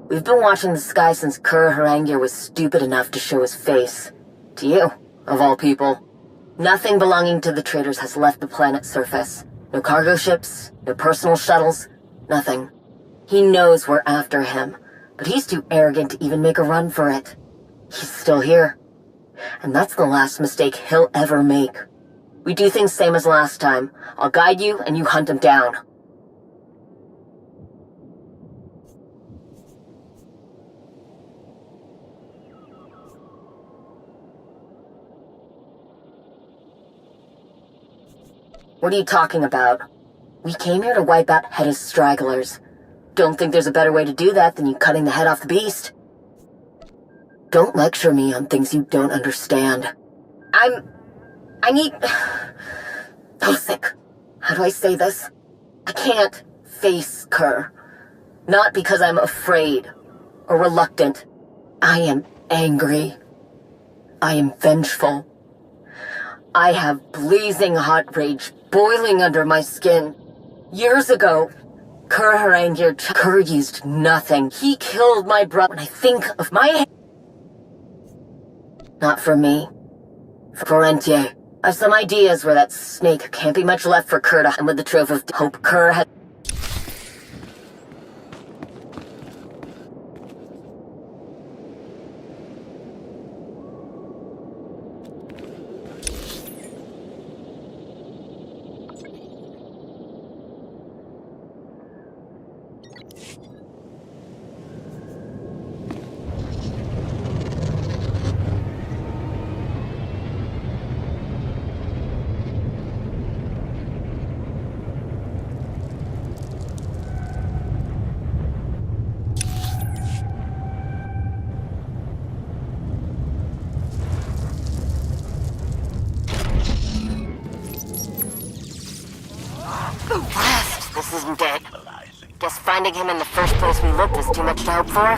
We've been watching the sky since Kur Harangir was stupid enough to show his face. To you, of all people. Nothing belonging to the traders has left the planet's surface. No cargo ships, no personal shuttles, nothing. He knows we're after him, but he's too arrogant to even make a run for it. He's still here. And that's the last mistake he'll ever make. We do things same as last time. I'll guide you and you hunt him down. What are you talking about? We came here to wipe out Hedda's stragglers. Don't think there's a better way to do that than you cutting the head off the beast. Don't lecture me on things you don't understand. I need...Osick. How do I say this? I can't face Kur. Not because I'm afraid or reluctant. I am angry. I am vengeful. I have blazing hot rage boiling under my skin. Years ago, Kur Harangir Kur used nothing. He killed my brother. When I think of my... Not for me. For Rentier. I've some ideas where that snake can't be much left for Kur to... And with the trove of hope Kur had... Blast! This isn't it. Guess finding him in the first place we looked was too much to hope for.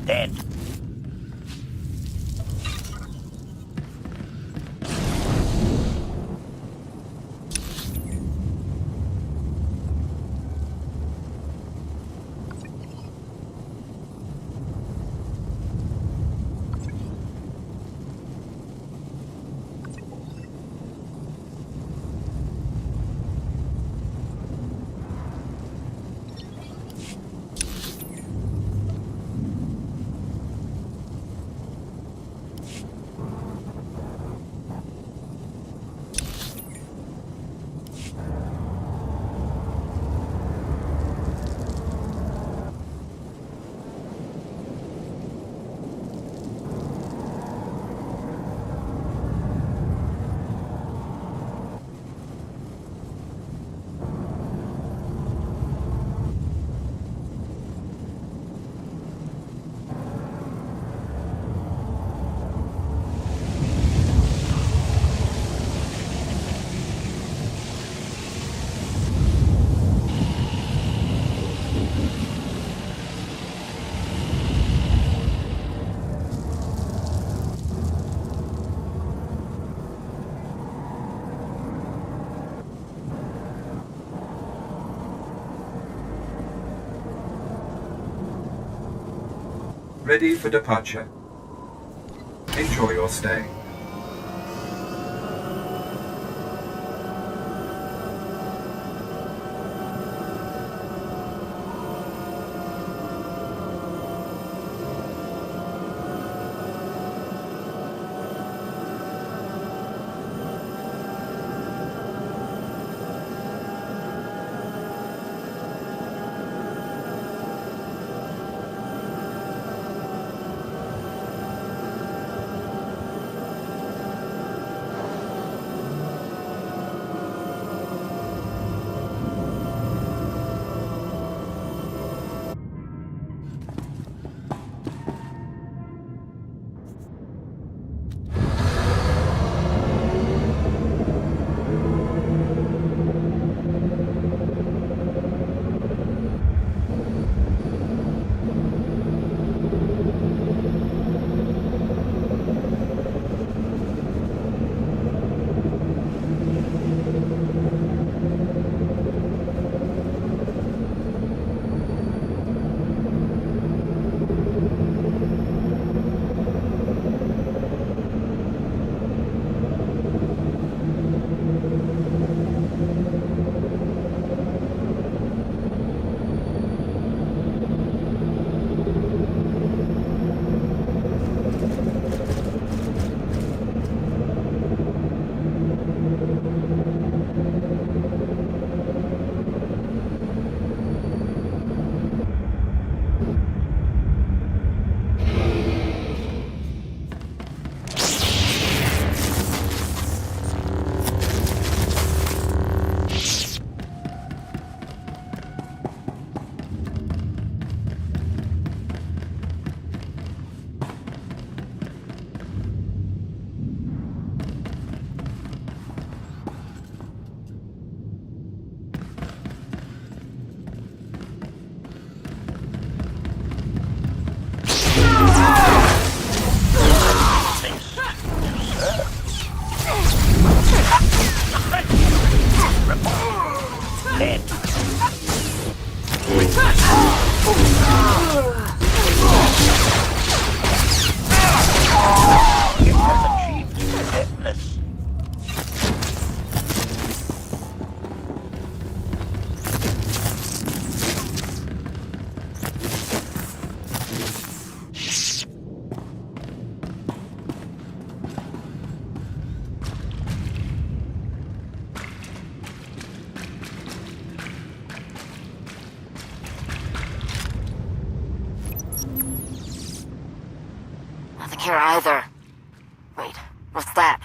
Dead. Ready for departure. Enjoy your stay. here either. Wait, what's that?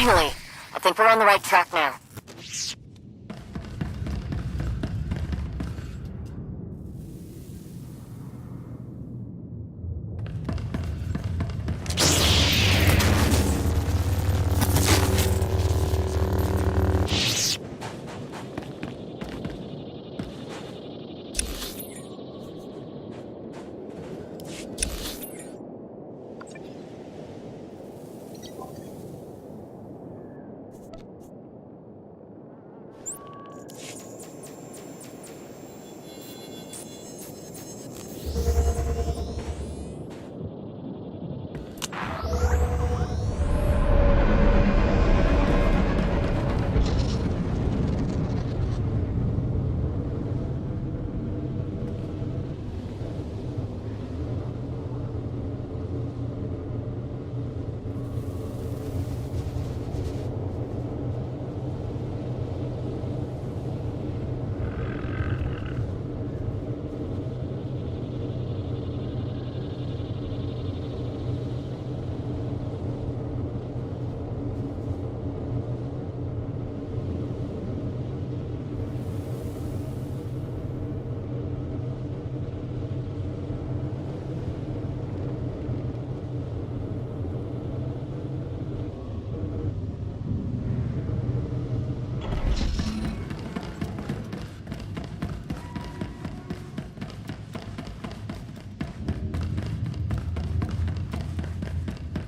Finally! I think we're on the right track now.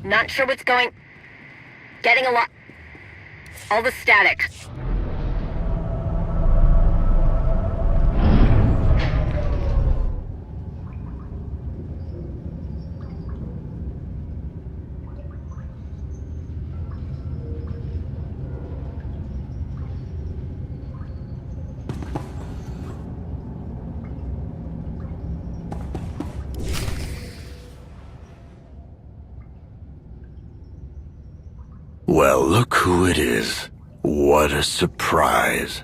Not sure what's going... Getting a lot... All the static. Well, look who it is. What a surprise.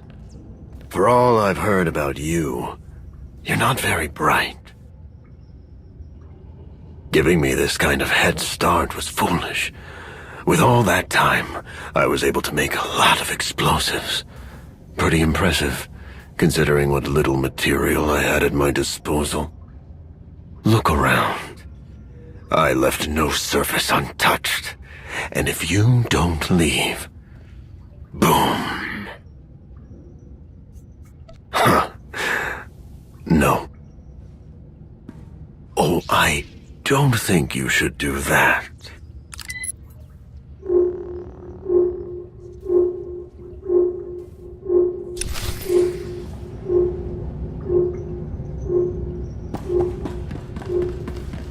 For all I've heard about you, you're not very bright. Giving me this kind of head start was foolish. With all that time, I was able to make a lot of explosives. Pretty impressive, considering what little material I had at my disposal. Look around. I left no surface untouched, and if you don't leave, boom. Huh. No. Oh, I don't think you should do that.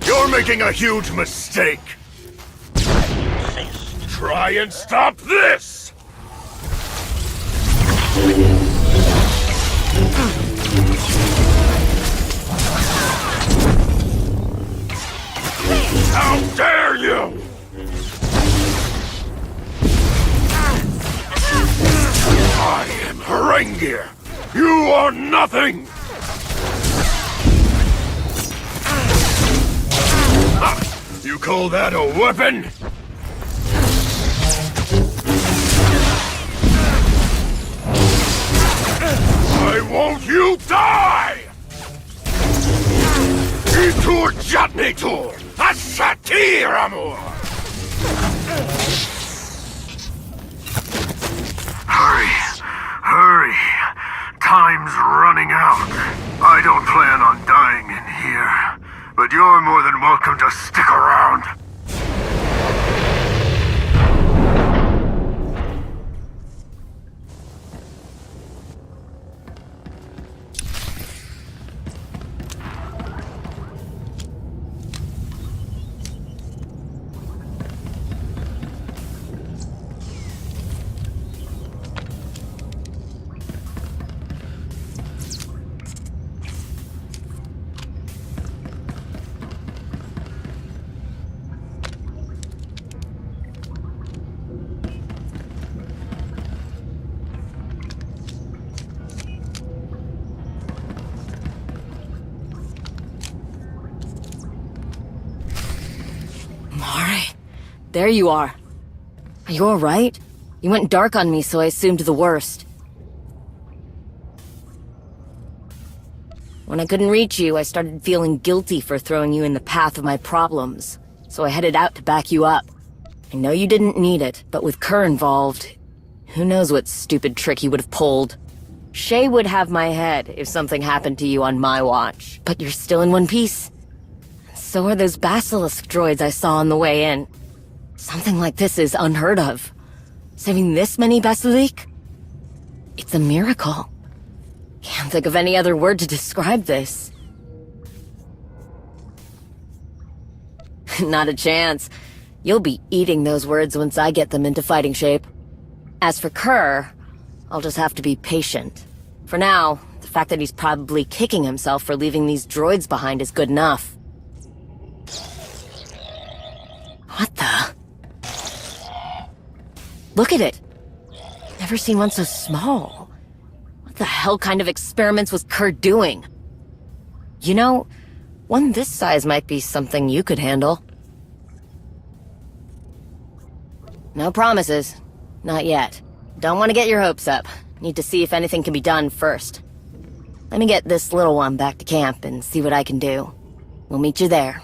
You're making a huge mistake. Try and stop this! How dare you! I am Harangia. You are nothing! You call that a weapon? Why won't you die? Itur Jatnitur! Ashatir Amor! Hurry! Hurry! Time's running out. I don't plan on dying in here, but you're more than welcome to stick around. There you are. Are you alright? You went dark on me, so I assumed the worst. When I couldn't reach you, I started feeling guilty for throwing you in the path of my problems, so I headed out to back you up. I know you didn't need it, but with Kerr involved, who knows what stupid trick he would have pulled. Shay would have my head if something happened to you on my watch, but you're still in one piece. So are those basilisk droids I saw on the way in. Something like this is unheard of. Saving this many basilisk? It's a miracle. Can't think of any other word to describe this. Not a chance. You'll be eating those words once I get them into fighting shape. As for Kerr, I'll just have to be patient. For now, the fact that he's probably kicking himself for leaving these droids behind is good enough. What the? Look at it! Never seen one so small. What the hell kind of experiments was Kerr doing? You know, one this size might be something you could handle. No promises. Not yet. Don't want to get your hopes up. Need to see if anything can be done first. Let me get this little one back to camp and see what I can do. We'll meet you there.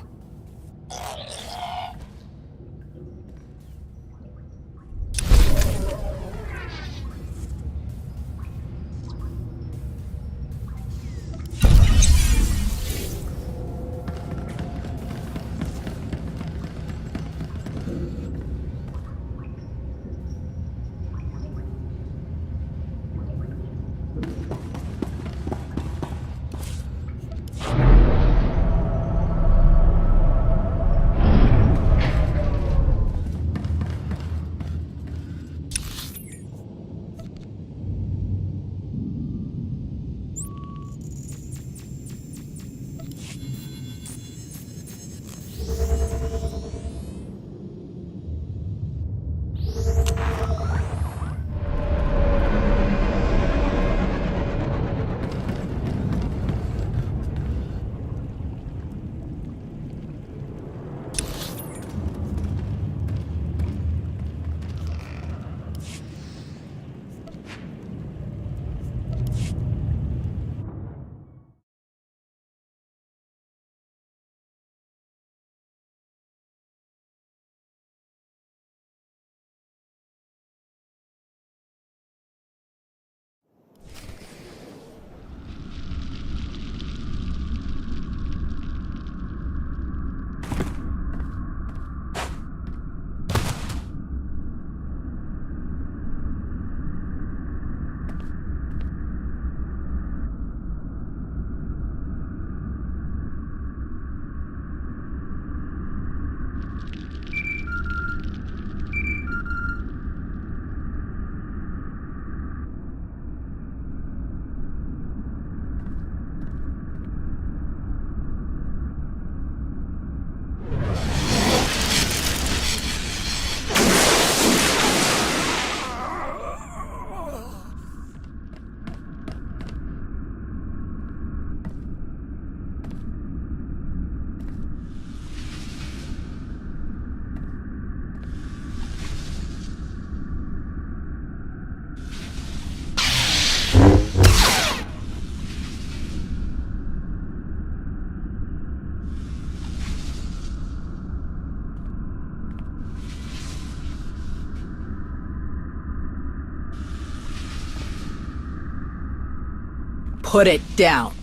Put it down.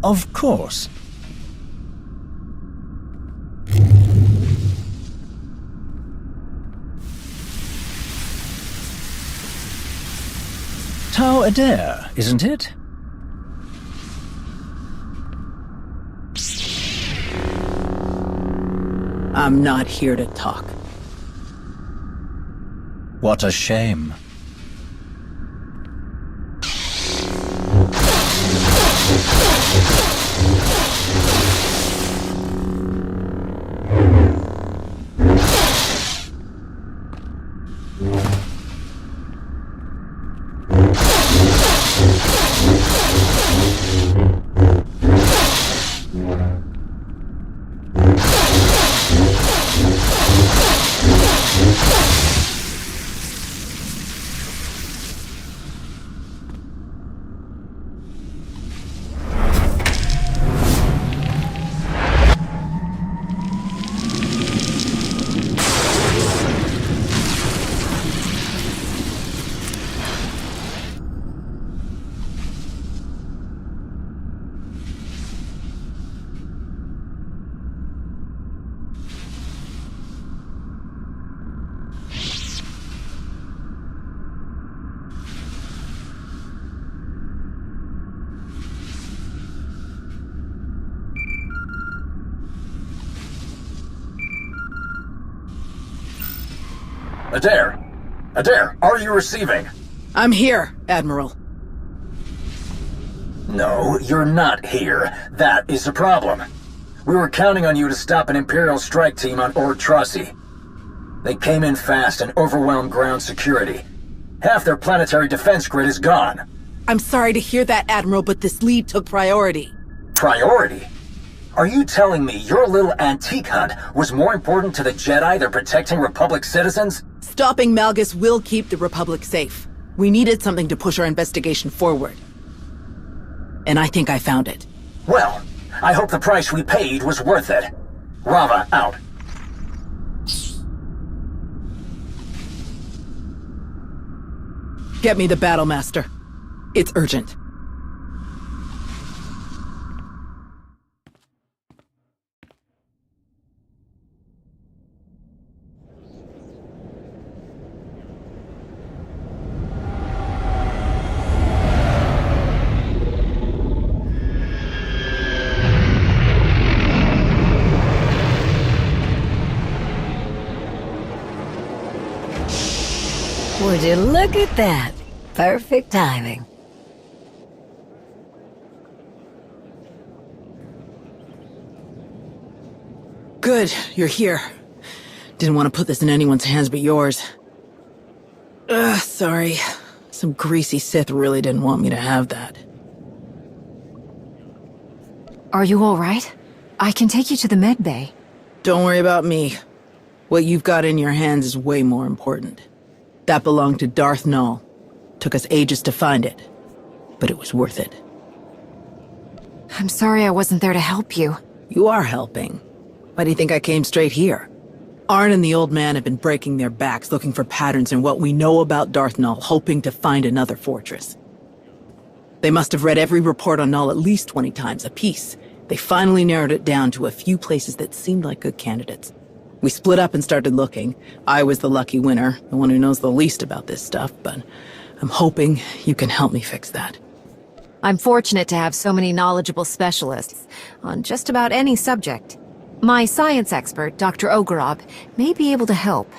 Of course. Tau Adair, isn't it? I'm not here to talk. What a shame. Adair! Adair, are you receiving? I'm here, Admiral. No, you're not here. That is the problem. We were counting on you to stop an Imperial strike team on Ortrasi. They came in fast and overwhelmed ground security. Half their planetary defense grid is gone. I'm sorry to hear that, Admiral, but this lead took priority. Priority? Are you telling me your little antique hunt was more important to the Jedi than protecting Republic citizens? Stopping Malgus will keep the Republic safe. We needed something to push our investigation forward. And I think I found it. Well, I hope the price we paid was worth it. Rava out. Get me the Battlemaster. It's urgent. Would you look at that? Perfect timing. Good, you're here. Didn't want to put this in anyone's hands but yours. Sorry. Some greasy Sith really didn't want me to have that. Are you all right? I can take you to the med bay. Don't worry about me. What you've got in your hands is way more important. That belonged to Darth Nul. Took us ages to find it, but it was worth it. I'm sorry I wasn't there to help you. You are helping. Why do you think I came straight here? Arn and the old man have been breaking their backs looking for patterns in what we know about Darth Nul, hoping to find another fortress. They must have read every report on Nul at least 20 times apiece. They finally narrowed it down to a few places that seemed like good candidates. We split up and started looking. I was the lucky winner, the one who knows the least about this stuff, but I'm hoping you can help me fix that. I'm fortunate to have so many knowledgeable specialists on just about any subject. My science expert, Dr. Ogorob, may be able to help.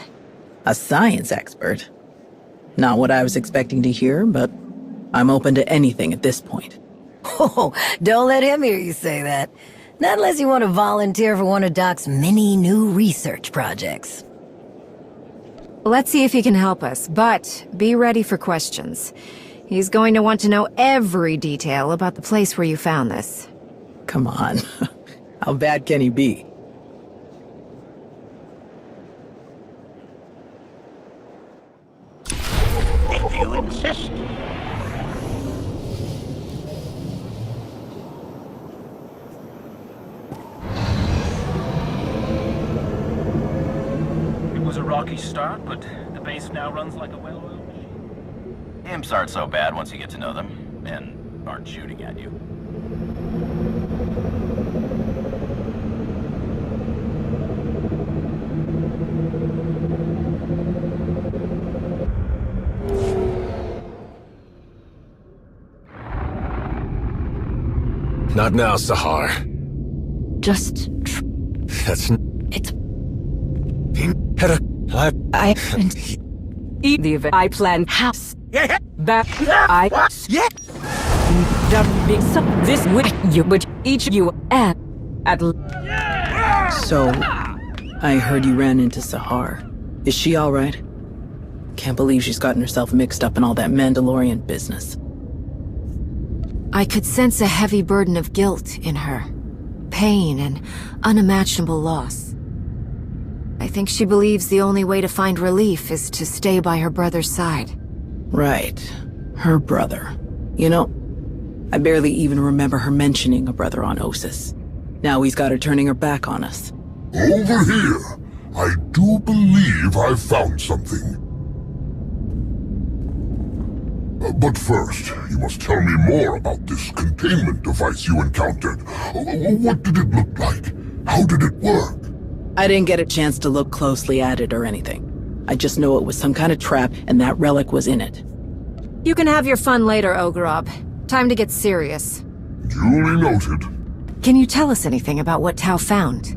A science expert? Not what I was expecting to hear, but I'm open to anything at this point. Oh, don't let him hear you say that. Not unless you want to volunteer for one of Doc's many new research projects. Let's see if he can help us, but be ready for questions. He's going to want to know every detail about the place where you found this. Come on. How bad can he be? If you insist. It was a rocky start, but the base now runs like a well-oiled machine. Imps aren't so bad once you get to know them, and aren't shooting at you. Not now, Sahar. Just... That's... It's... I... Eat the event. I planned house. Back... I... Yeah! This week, you would each you at... So... I heard you ran into Sahar. Is she alright? Can't believe she's gotten herself mixed up in all that Mandalorian business. I could sense a heavy burden of guilt in her. Pain and unimaginable loss. I think she believes the only way to find relief is to stay by her brother's side. Right. Her brother. You know, I barely even remember her mentioning a brother on Ossus. Now he's got her turning her back on us. Over here! I do believe I've found something. But first, you must tell me more about this containment device you encountered. What did it look like? How did it work? I didn't get a chance to look closely at it or anything. I just know it was some kind of trap, and that relic was in it. You can have your fun later, Ogrob. Time to get serious. Duly noted. Can you tell us anything about what Tau found?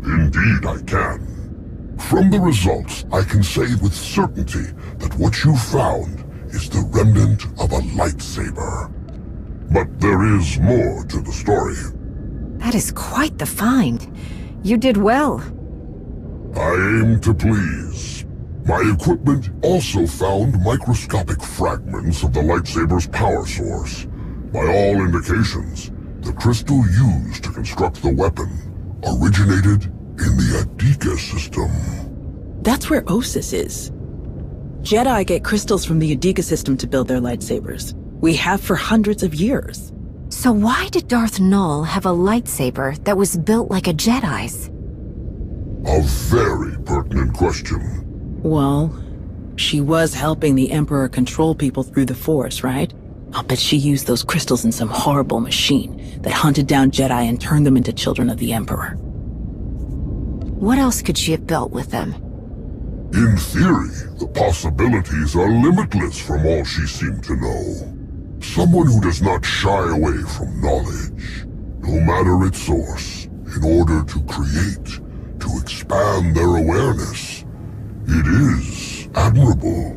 Indeed I can. From the results, I can say with certainty that what you found is the remnant of a lightsaber. But there is more to the story. That is quite the find. You did well. I aim to please. My equipment also found microscopic fragments of the lightsaber's power source. By all indications, the crystal used to construct the weapon originated in the Adika system. That's where Ossus is. Jedi get crystals from the Adika system to build their lightsabers. We have for hundreds of years. So why did Darth Nul have a lightsaber that was built like a Jedi's? A very pertinent question. Well, she was helping the Emperor control people through the Force, right? I'll bet she used those crystals in some horrible machine that hunted down Jedi and turned them into children of the Emperor. What else could she have built with them? In theory, the possibilities are limitless from all she seemed to know. Someone who does not shy away from knowledge, no matter its source, in order to create, to expand their awareness. It is admirable.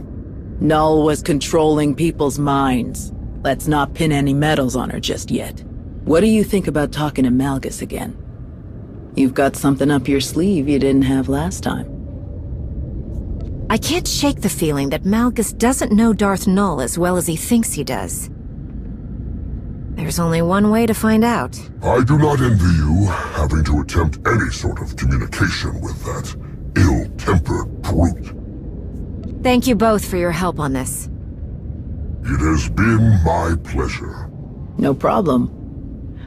Null was controlling people's minds. Let's not pin any medals on her just yet. What do you think about talking to Malgus again? You've got something up your sleeve you didn't have last time. I can't shake the feeling that Malgus doesn't know Darth Nul as well as he thinks he does. There's only one way to find out. I do not envy you having to attempt any sort of communication with that ill-tempered brute. Thank you both for your help on this. It has been my pleasure. No problem.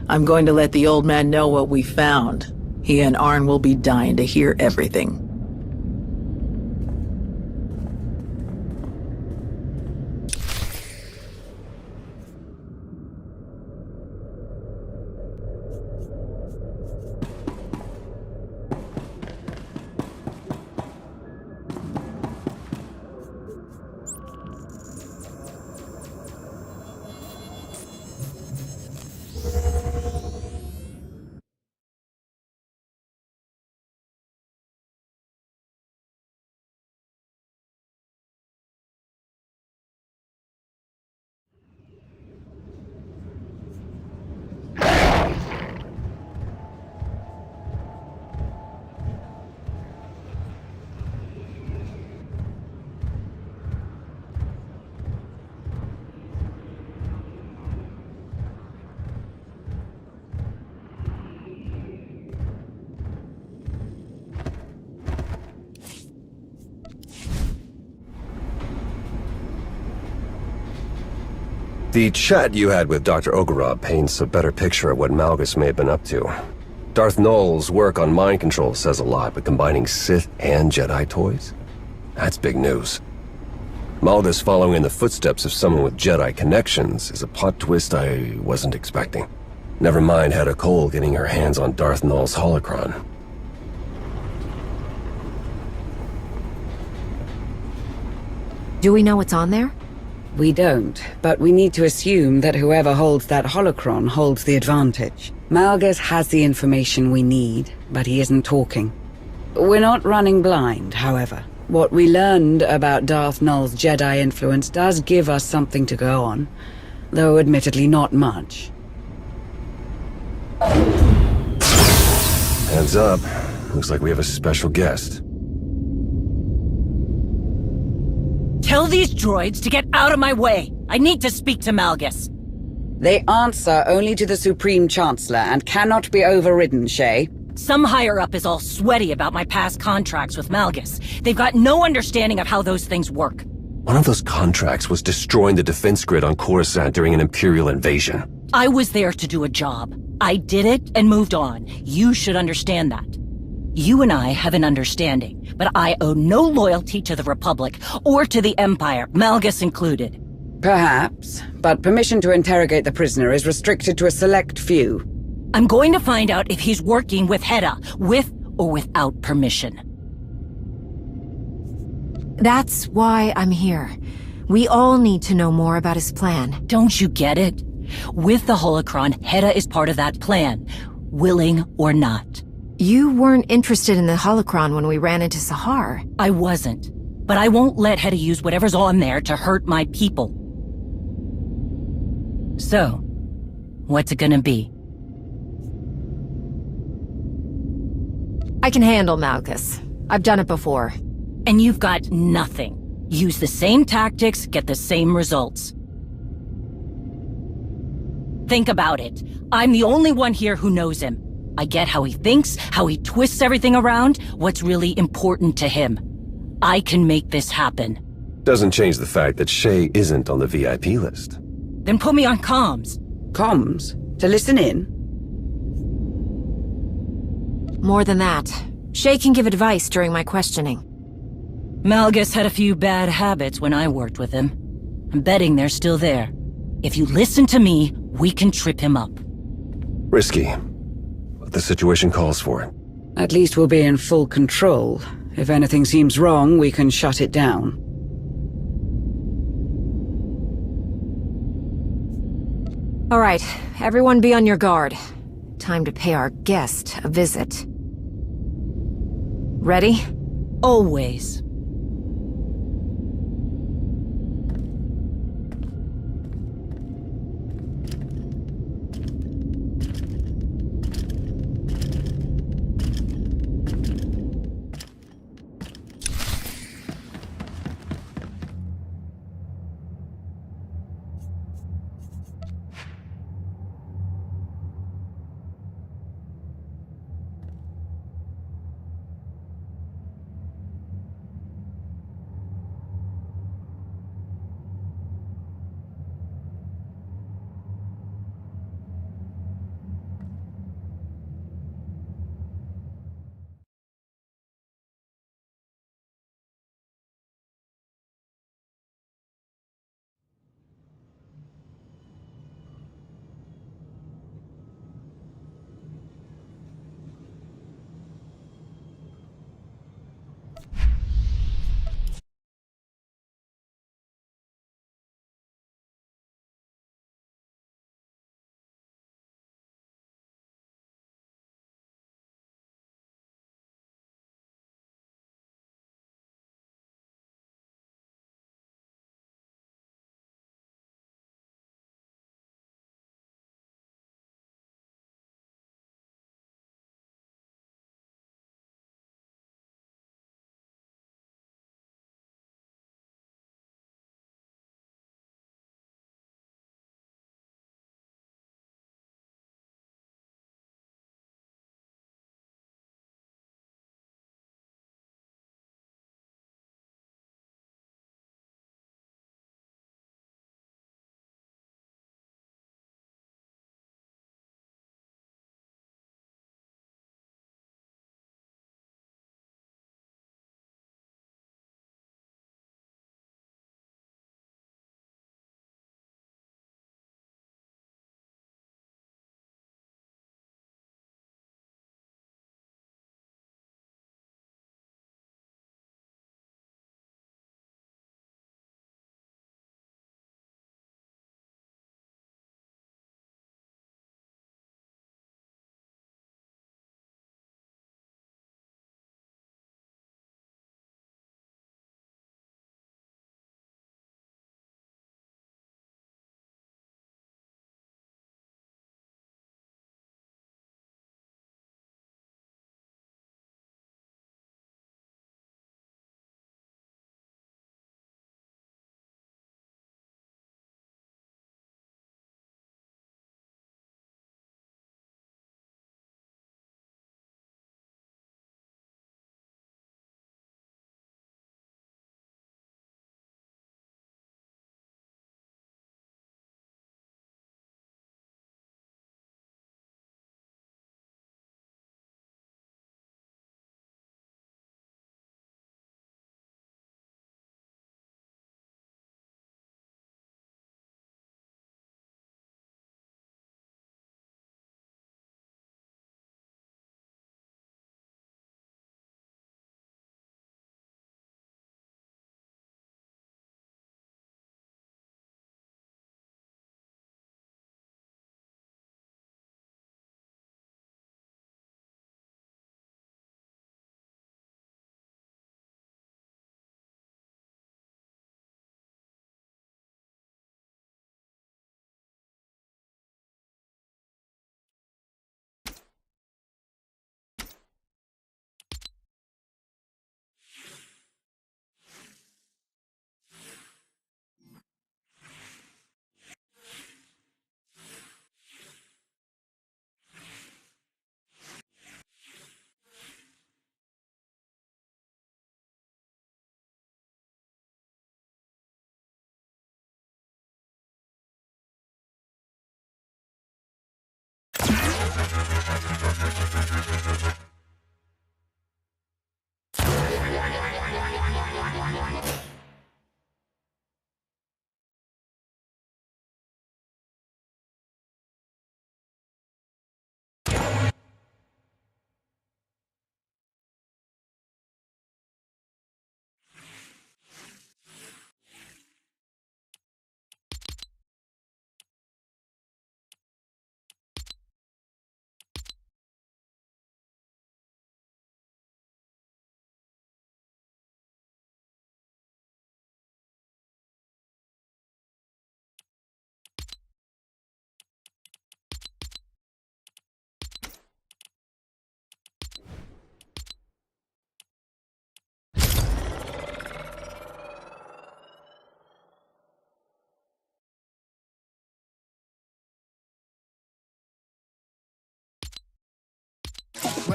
I'm going to let the old man know what we found. He and Arn will be dying to hear everything. The chat you had with Dr. Ogarob paints a better picture of what Malgus may have been up to. Darth Nul's work on mind control says a lot, but combining Sith and Jedi toys? That's big news. Malgus following in the footsteps of someone with Jedi connections is a plot twist I wasn't expecting. Never mind Hedda Cole getting her hands on Darth Null's holocron. Do we know what's on there? We don't, but we need to assume that whoever holds that holocron holds the advantage. Malgus has the information we need, but he isn't talking. We're not running blind, however. What we learned about Darth Null's Jedi influence does give us something to go on, though admittedly not much. Heads up. Looks like we have a special guest. Tell these droids to get out of my way. I need to speak to Malgus. They answer only to the Supreme Chancellor and cannot be overridden, Shay. Some higher-up is all sweaty about my past contracts with Malgus. They've got no understanding of how those things work. One of those contracts was destroying the defense grid on Coruscant during an Imperial invasion. I was there to do a job. I did it and moved on. You should understand that. You and I have an understanding, but I owe no loyalty to the Republic or to the Empire, Malgus included. Perhaps, but permission to interrogate the prisoner is restricted to a select few. I'm going to find out if he's working with Hedda, with or without permission. That's why I'm here. We all need to know more about his plan. Don't you get it? With the holocron, Hedda is part of that plan, willing or not. You weren't interested in the holocron when we ran into Sahar. I wasn't, but I won't let Hedda use whatever's on there to hurt my people. So, what's it gonna be? I can handle Malgus. I've done it before. And you've got nothing. Use the same tactics, get the same results. Think about it. I'm the only one here who knows him. I get how he thinks, how he twists everything around, what's really important to him. I can make this happen. Doesn't change the fact that Shay isn't on the VIP list. Then put me on comms. Comms? To listen in? More than that. Shay can give advice during my questioning. Malgus had a few bad habits when I worked with him. I'm betting they're still there. If you listen to me, we can trip him up. Risky, but the situation calls for it. At least we'll be in full control. If anything seems wrong, we can shut it down. All right, everyone be on your guard. Time to pay our guest a visit. Ready? Always.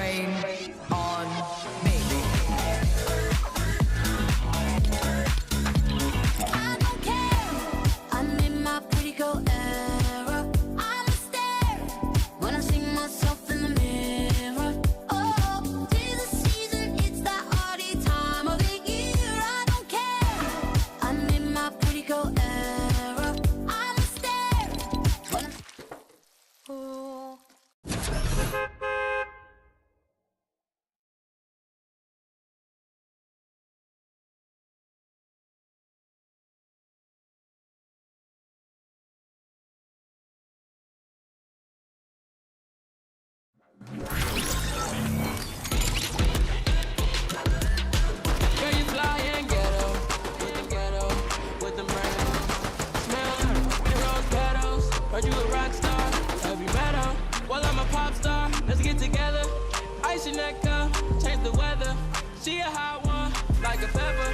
rain on me. I don't care. I'm in my pretty girl era. I'm a stare when I see myself in the mirror. Oh, 'tis the season, it's that hardy time of the year. I don't care. I'm in my pretty girl era. I'm a stare when oh. Girl, you fly and ghetto, with the brand. Smell like rose petals. Heard you a rock star, heavy metal. Well, I'm a pop star, let's get together. Ice your neck up, change the weather. She a hot one, like a pepper.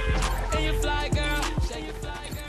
And you fly, girl, shake your fly, girl.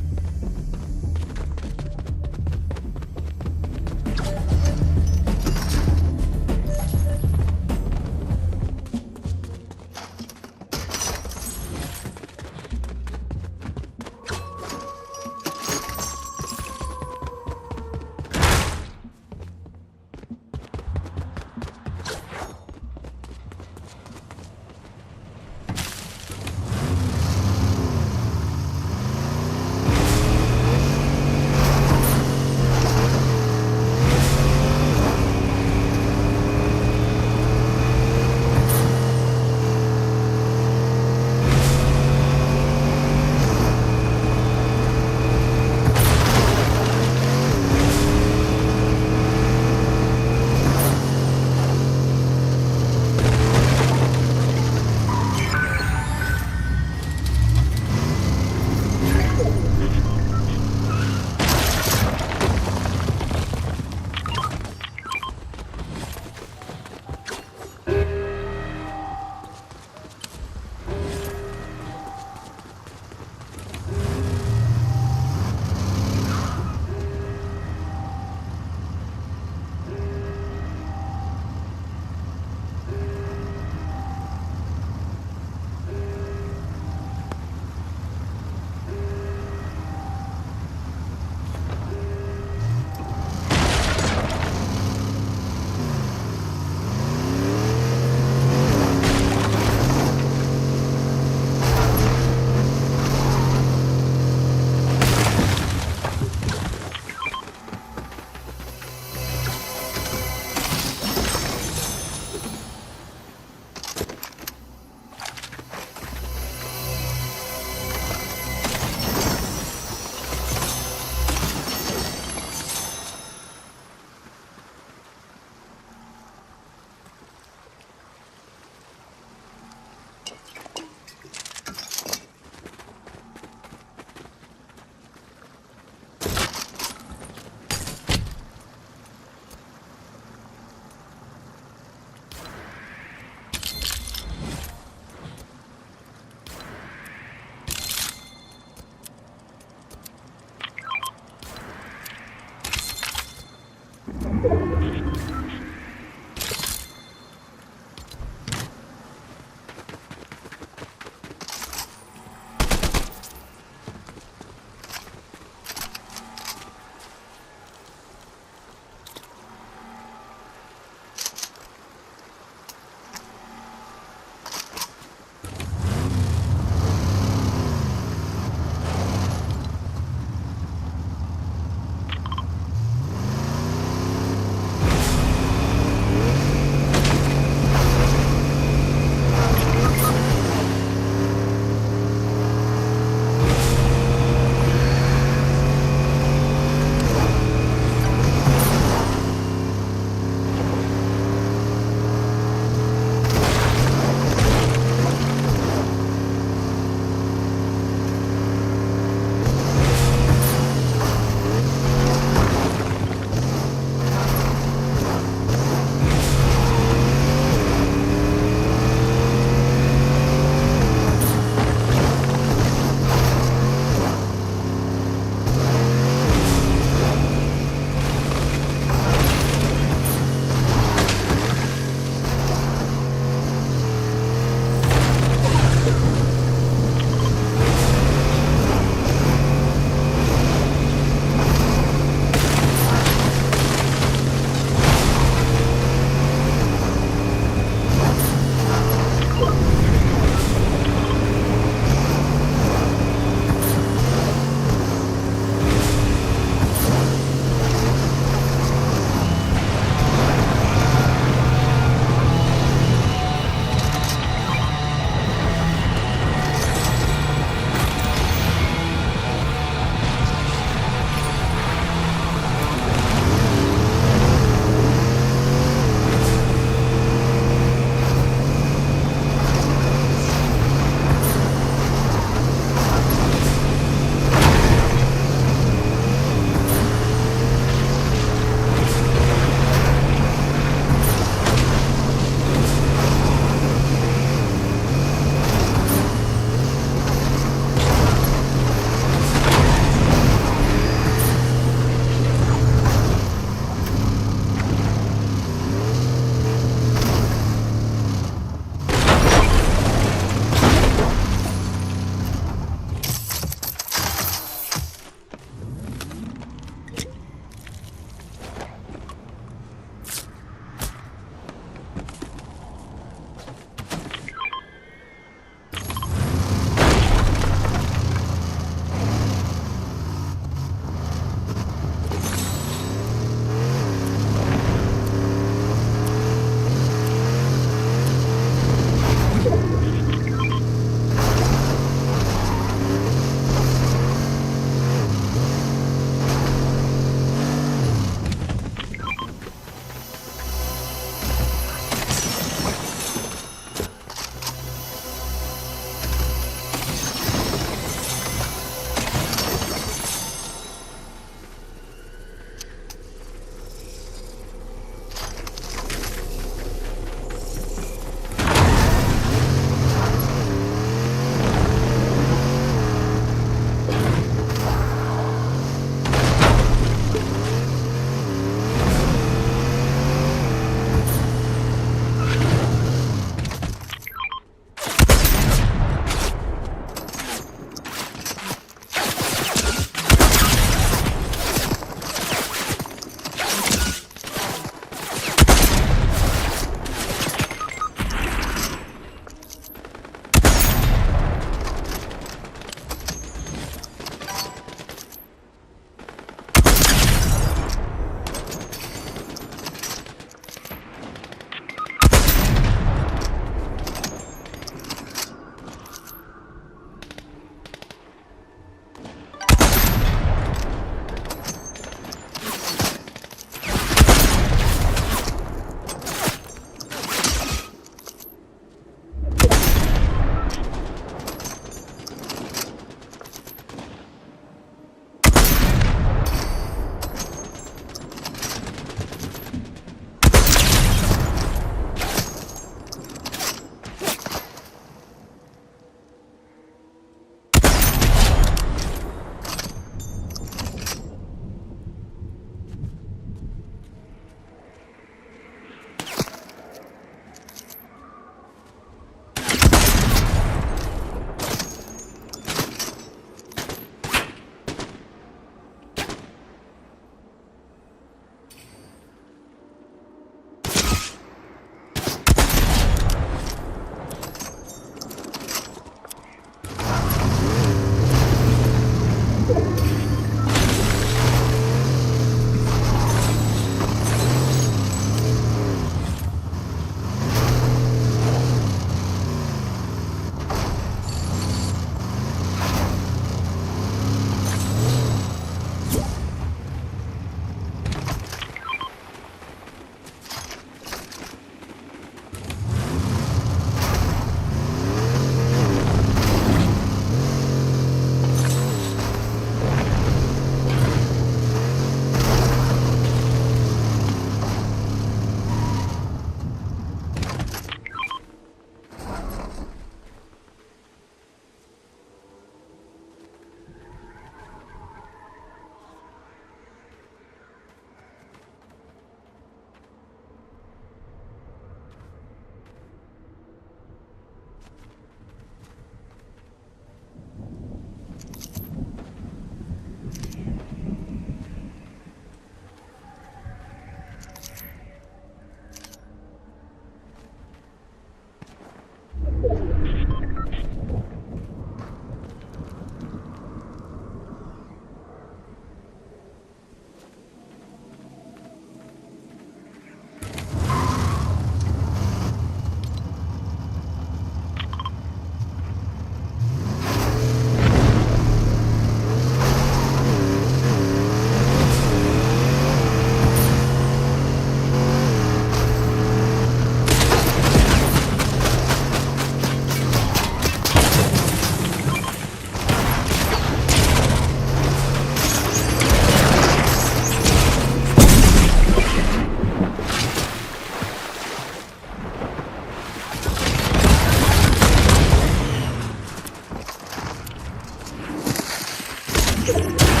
Wondershare.